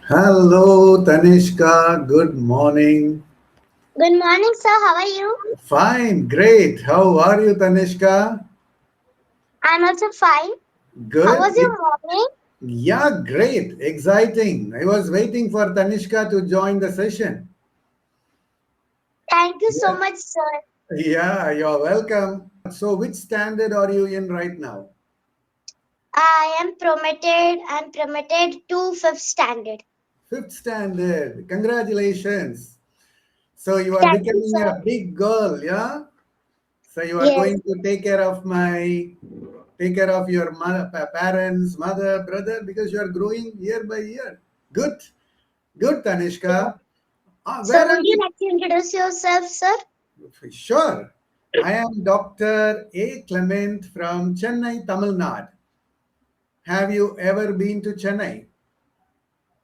Hello, Tanishka. Good morning. Good morning, sir. How are you? Fine, great. How are you, Tanishka? I'm also fine. How Good. was your morning? Yeah, great. Exciting. I was waiting for Tanishka to join the session. Thank you so Yeah, much, sir. yeah, you're welcome. So, which standard are you in right now? I am promoted. I'm promoted to fifth standard. Fifth standard. Congratulations. So, you are Thank you, becoming sir. a big girl, yeah? So, you are Yes. going to take care of your mother, parents, mother, brother, because you are growing year by year. Good, good, Yeah. Tanishka. So, Where are would you you? like to introduce yourself, sir? Sure. I am Dr. A. Clement from Chennai, Tamil Nadu. Have you ever been to Chennai?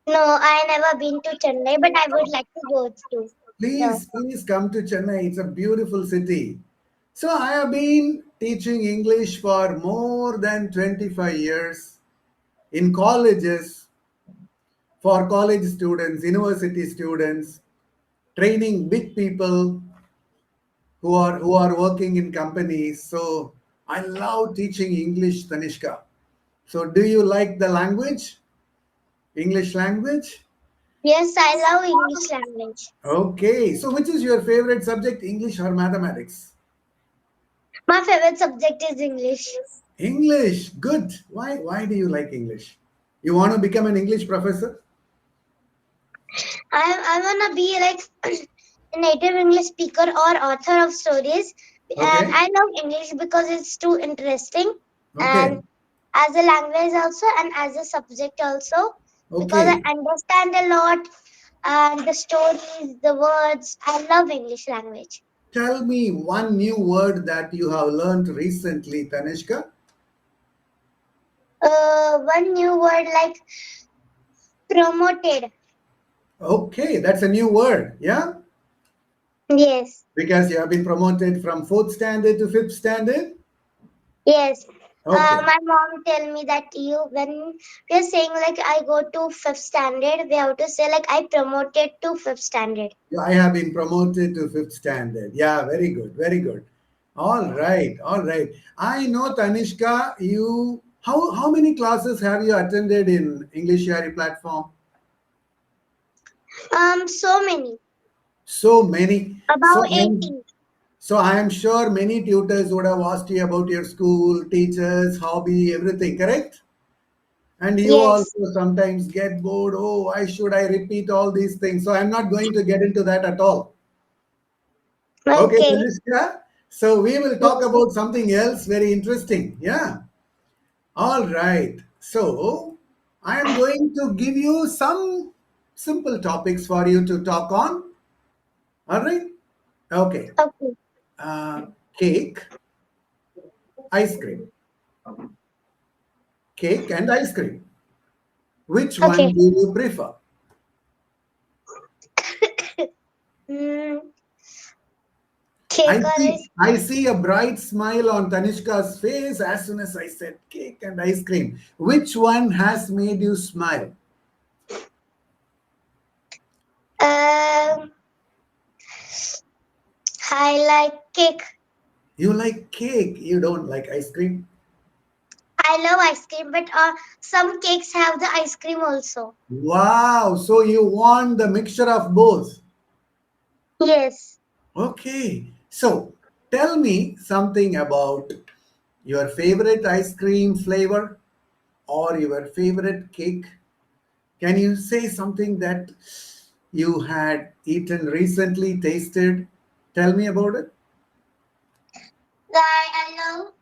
No, I never been to Chennai, but I would like to go to there. Please come to Chennai. It's a beautiful city. So I have been teaching English for more than 25 years in colleges for college students, university students, training big people who are working in companies. So I love teaching English, Tanishka. So do you like the language, English language? Yes, I love English language. Okay. So which is your favorite subject, English or mathematics? My favorite subject is English. English. Good. Why do you like English? You want to become an English professor? I wanna be like a native English speaker or author of stories, and Okay. I love English because it's too interesting, and Okay. as a language also and as a subject also, because I Okay. understand a lot and the stories, the words. I love English language. Tell me one new word that you have learned recently, Tanishka. One new word like promoted. Okay, that's a new word. Yeah. Yes. Because you have been promoted from fourth standard to fifth standard? Yes. Okay. My mom tell me that you when we're saying like I go to fifth standard, we have to say like I promoted to fifth standard. Yeah, I have been promoted to fifth standard. Yeah, very good. Very good. All right. All right. I know, Tanishka, how many classes have you attended in EnglishYaari platform? So many. So many. So About many. 80. So I am sure many tutors would have asked you about your school, teachers, hobby, everything, correct? And you Yes. also sometimes get bored. Oh, why should I repeat all these things? So I'm not going to get into that at all. Okay, Okay. Tanishka. So we will talk Yes. about something else very interesting. Yeah. All right. So I am going to give you some simple topics for you to talk on. All right. Okay. Okay. Uh, Cake, ice cream. Cake and ice cream. Which one Okay. do you prefer? Mm, I cake or see, ice I cream? see a bright smile on Tanishka's face as soon as I said cake and ice cream. Which one has made you smile? Um, I like cake. You like cake, you don't like ice cream? I love ice cream, but some cakes have the ice cream also. Wow, so you want the mixture of both. Yes. Okay, so tell me something about your favorite ice cream flavor or your favorite cake. Can you say something that you had eaten recently, tasted? Tell me about it. I love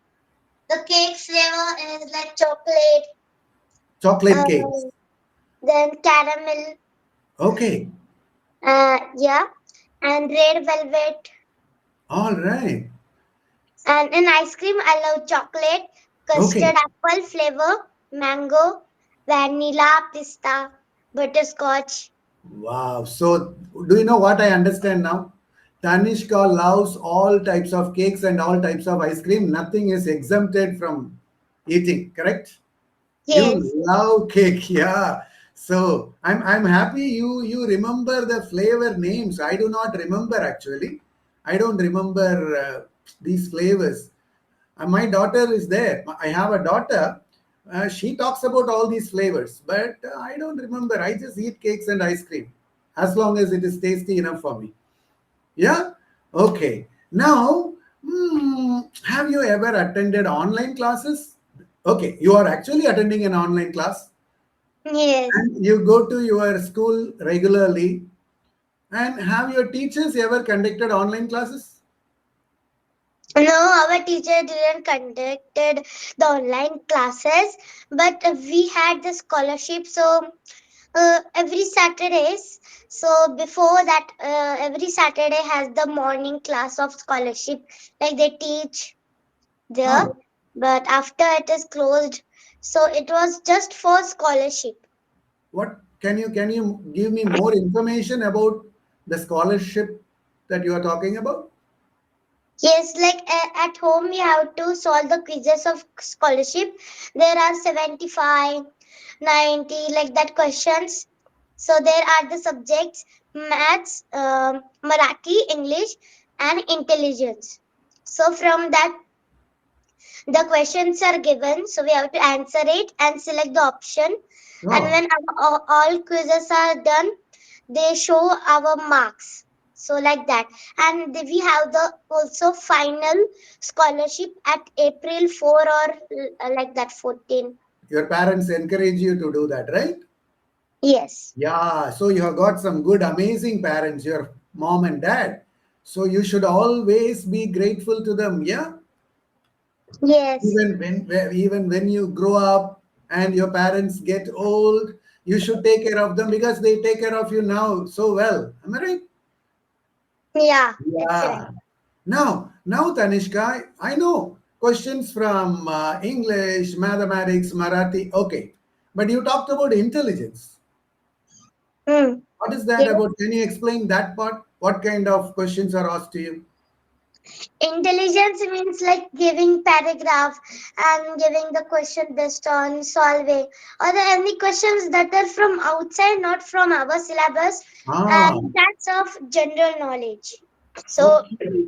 the cake flavor is like chocolate, Chocolate cakes. uh, then caramel, Okay. yeah, and red velvet. All right. And in ice cream, I love chocolate, Okay. custard apple flavor, mango, vanilla, pista, butterscotch. Wow. So, do you know what I understand now? Tanishka loves all types of cakes and all types of ice cream. Nothing is exempted from eating, correct? You Yes. love cake, yeah. So I'm happy you remember the flavor names. I do not remember actually. I don't remember these flavors. My daughter is there. I have a daughter. She talks about all these flavors, but I don't remember. I just eat cakes and ice cream as long as it is tasty enough for me. Yeah? Okay. Now, have you ever attended online classes? Okay, you are actually attending an online class Yes. and you go to your school regularly. And have your teachers ever conducted online classes? No, our teacher didn't conducted the online classes, but we had the scholarship. So every Saturdays. So before that, every Saturday has the morning class of scholarship. Like they teach there, Oh, but after it is closed, so it was just for scholarship. what can you give me more information about the scholarship that you are talking about? Yes, like at home we have to solve the quizzes of scholarship. There are 75, 90 like that questions. So there are the subjects maths, Marathi, English, and intelligence. So from that the questions are given, so we have to answer it and select the option. And Oh, when all quizzes are done, they show our marks. So like that, and we have the also final scholarship at April 4 or like that 14. your parents encourage you to do that, right? Yes, Yeah, so you have got some good, amazing parents, your mom and dad. So you should always be grateful to them. Yeah, yes, even when you grow up and your parents get old, you should take care of them because they take care of you now so well. Am I right? yeah, it's right. Yeah. Now, Tanishka, I know questions from English, mathematics, Marathi. Okay, but you talked about intelligence. Hmm. What is that Yes. about? Can you explain that part? What kind of questions are asked to you? Intelligence means like giving paragraph and giving the question based on solving or the any questions that are from outside, not from our syllabus, Ah, and that's of general knowledge. So okay.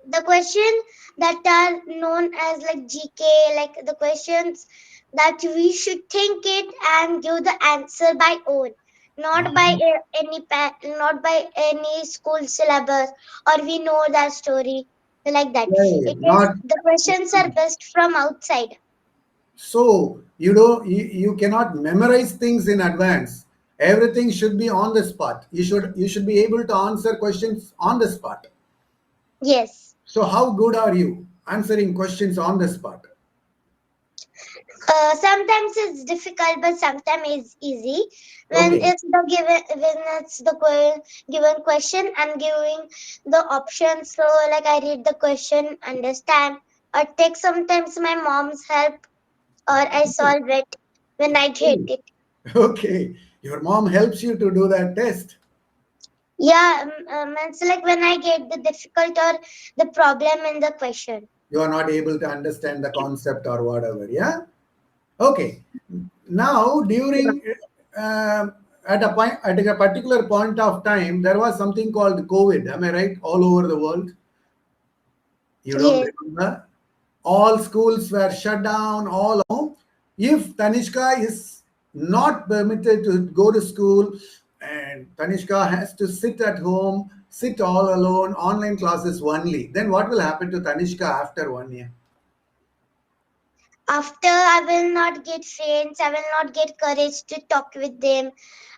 the question that are known as like GK, like the questions that we should think it and give the answer by own, not by Ah, not by any school syllabus, or we know that story like that. okay. It is Not the questions are best from outside. so you cannot memorize things in advance. Everything should be on the spot. You should be able to answer questions on the spot. Yes. So how good are you answering questions on the spot? Sometimes it's difficult, but sometimes it's easy. Okay. When it's the given question and giving the options. So like I read the question, understand, or take sometimes my mom's help, or I solve it when I get it. Okay. Your mom helps you to do that test. Yeah, it's like when I get the difficult or the problem in the question. You are not able to understand the concept or whatever. Yeah. Okay. Now, during at a particular point of time, there was something called COVID. Am I right? All over the world. You don't Yes. remember? All schools were shut down. All if Tanishka is not permitted to go to school and Tanishka has to sit at home, sit all alone, online classes only, then what will happen to Tanishka after 1 year? After I will not get friends, I will not get courage to talk with them.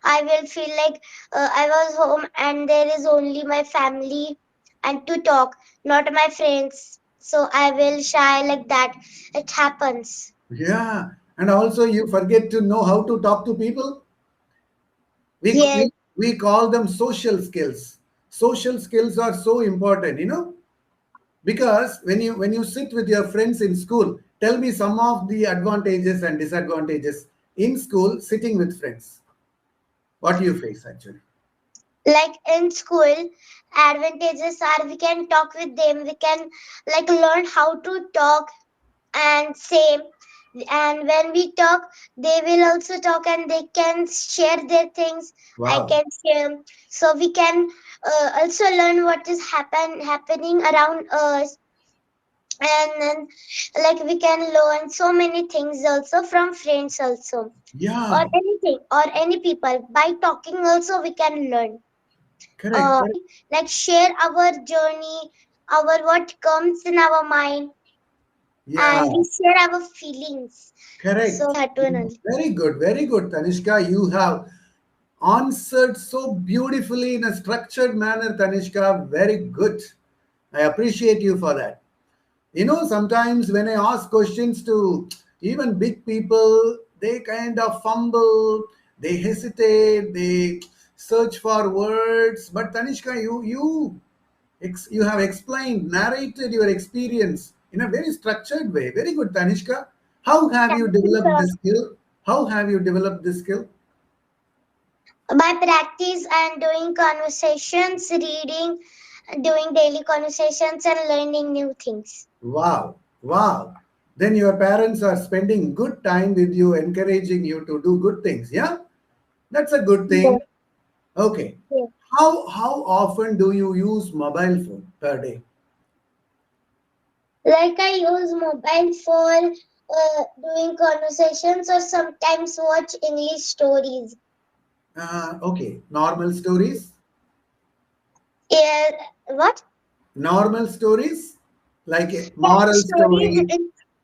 I will feel like I was home and there is only my family and to talk, not my friends. So I will shy like that. It happens. Yeah. And also, you forget to know how to talk to people. We, Yes, we, we call them social skills. Social skills are so important, because when you sit with your friends in school, tell me some of the advantages and disadvantages in school sitting with friends. What do you face actually? like in school, advantages are we can talk with them, we can like learn how to talk and say. And when we talk, they will also talk, and they can share their things. I Wow. can share, so we can also learn what is happening around us. And then, like, we can learn so many things also from friends also, or Yeah. anything, or any people. By talking also we can learn. Correct. Correct. Like, share our journey, our what comes in our mind, Yeah. and we share our feelings. So Correct. eternally. Very good. Very good, Tanishka. You have answered so beautifully in a structured manner, Tanishka. Very good. I appreciate you for that. Sometimes when I ask questions to even big people, they kind of fumble, they hesitate, they search for words. But Tanishka, you have explained, narrated your experience in a very structured way. Very good, Tanishka. How have you Thank you, developed sir. this skill? How have you developed this skill? By practice and doing conversations, reading, doing daily conversations, and learning new things. Wow, wow. Then your parents are spending good time with you, encouraging you to do good things. Yeah, that's a good Yes, thing. Okay. yes. How often do you use mobile phone per day? Like, I use mobile for doing conversations, or sometimes watch English stories. Okay. Normal stories? Yeah, what? Normal stories? Like a Yeah, moral story?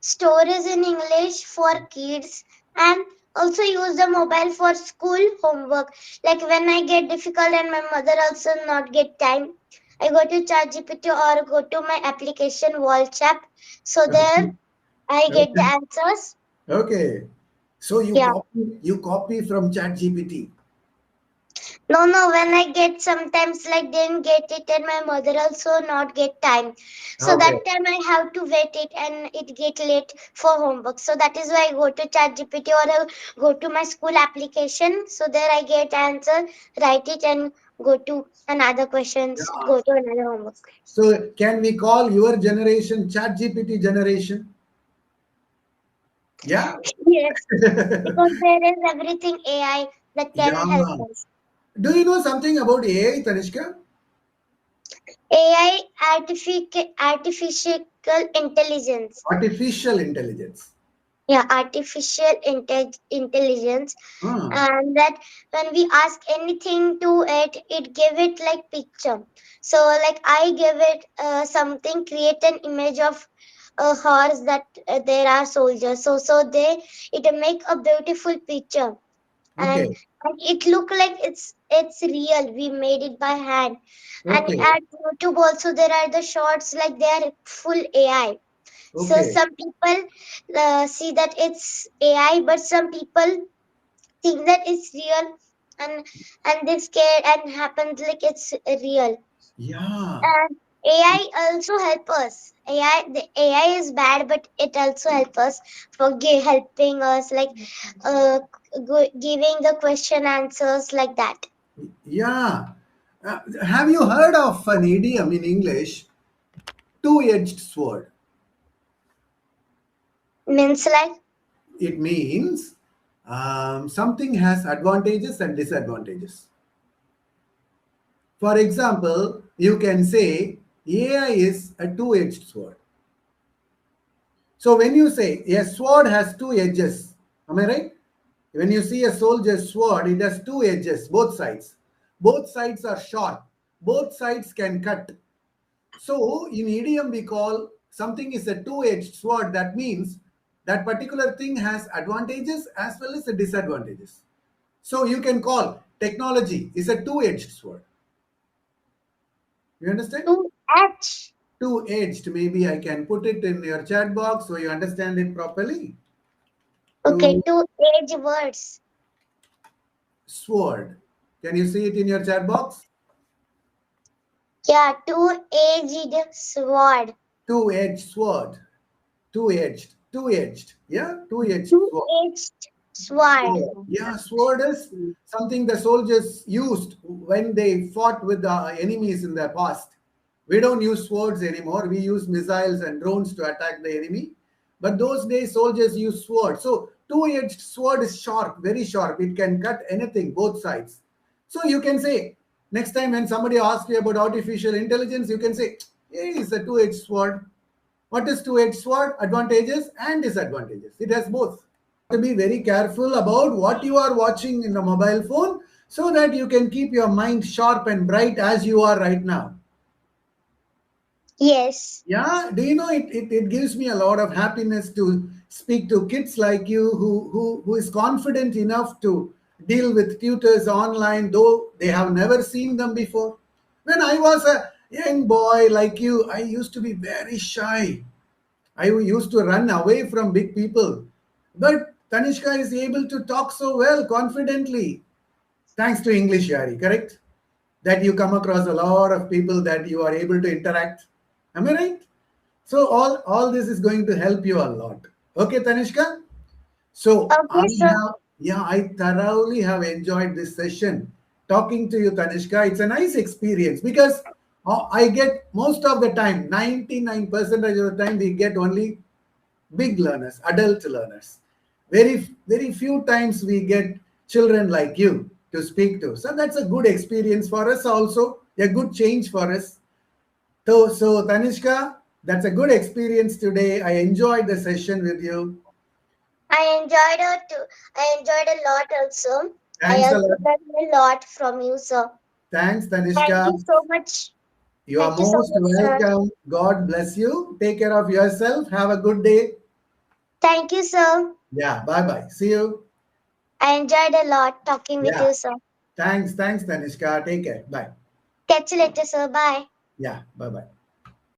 stories in English for kids, and also use the mobile for school homework. Like, when I get difficult and my mother also not get time, I go to ChatGPT or go to my application wall chat. So there I get the Okay. answers. Okay. So you Yeah. copy from ChatGPT. No, no, when I get sometimes like didn't get it, and my mother also not get time. So Okay. that time I have to wait it, and it get late for homework. So that is why I go to ChatGPT, or I go to my school application. So there I get answer, write it, and go to another questions, Yeah. go to another homework. So can we call your generation ChatGPT generation? Yeah. Yes, because there is everything AI that can Yeah. help us. Do you know something about AI, Tanishka? AI, artificial intelligence. Artificial intelligence. Yeah, artificial intelligence. Ah, And that when we ask anything to it, it give it like picture. So like, I give it something, create an image of a horse, that there are soldiers, so they, it make a beautiful picture. and okay. and it look like it's real, we made it by hand. And Okay. at YouTube also there are the shorts, like they are full AI. So Okay. some people see that it's AI, but some people think that it's real, and they scared and happens like it's real. Yeah. And AI also help us. The AI is bad, but it also help us for helping us, like uh, giving the question answers, like that. Yeah. Have you heard of an idiom in English? Two-edged sword. Means like, It means something has advantages and disadvantages. For example, you can say AI is a two-edged sword. So when you say a sword has two edges, am I right? When you see a soldier's sword, it has two edges, both sides. Both sides are sharp. Both sides can cut. So in idiom, we call something is a two-edged sword. That means that particular thing has advantages as well as the disadvantages. So you can call technology is a two-edged sword. You understand? to H. Two-edged. Maybe I can put it in your chat box so you understand it properly. Okay, Two to age words. sword. Can you see it in your chat box? Yeah, two-edged sword. Two-edged sword. Two-edged. Two-edged. Yeah, two-edged sword. Two-edged sword. Sword. Yeah, sword is something the soldiers used when they fought with the enemies in the past. We don't use swords anymore. We use missiles and drones to attack the enemy. But those days soldiers use sword. So two-edged sword is sharp, very sharp. It can cut anything, both sides. So you can say, next time when somebody asks you about artificial intelligence, you can say, hey, it's a two-edged sword. What is two-edged sword? Advantages and disadvantages. It has both. To be very careful about what you are watching in the mobile phone so that you can keep your mind sharp and bright as you are right now. Yes. Yeah, do you know it gives me a lot of happiness to speak to kids like you who is confident enough to deal with tutors online, though they have never seen them before. When I was a young boy like you, I used to be very shy. I used to run away from big people. But Tanishka is able to talk so well, confidently, thanks to English Yari, correct? That you come across a lot of people that you are able to interact. Am I right? So all this is going to help you a lot. Okay, Tanishka? So I Okay, sir. have, yeah, I thoroughly have enjoyed this session talking to you, Tanishka. It's a nice experience because I get most of the time, 99% of the time, we get only big learners, adult learners. Very few times we get children like you to speak to. So that's a good experience for us also, a good change for us. So Tanishka, that's a good experience today. I enjoyed the session with you. I enjoyed it too. I enjoyed a lot also. I Thanks a also lot. learned a lot from you, sir. Thanks, Thank Tanishka. you so much. You are Thank you so most much, sir. welcome. God bless you. Take care of yourself. Have a good day. Thank you, sir. Yeah, bye bye. See you. I enjoyed a lot talking with Yeah, you, sir. thanks, Tanishka. Take care. Bye. Catch you later, sir. Bye. Yeah, bye bye.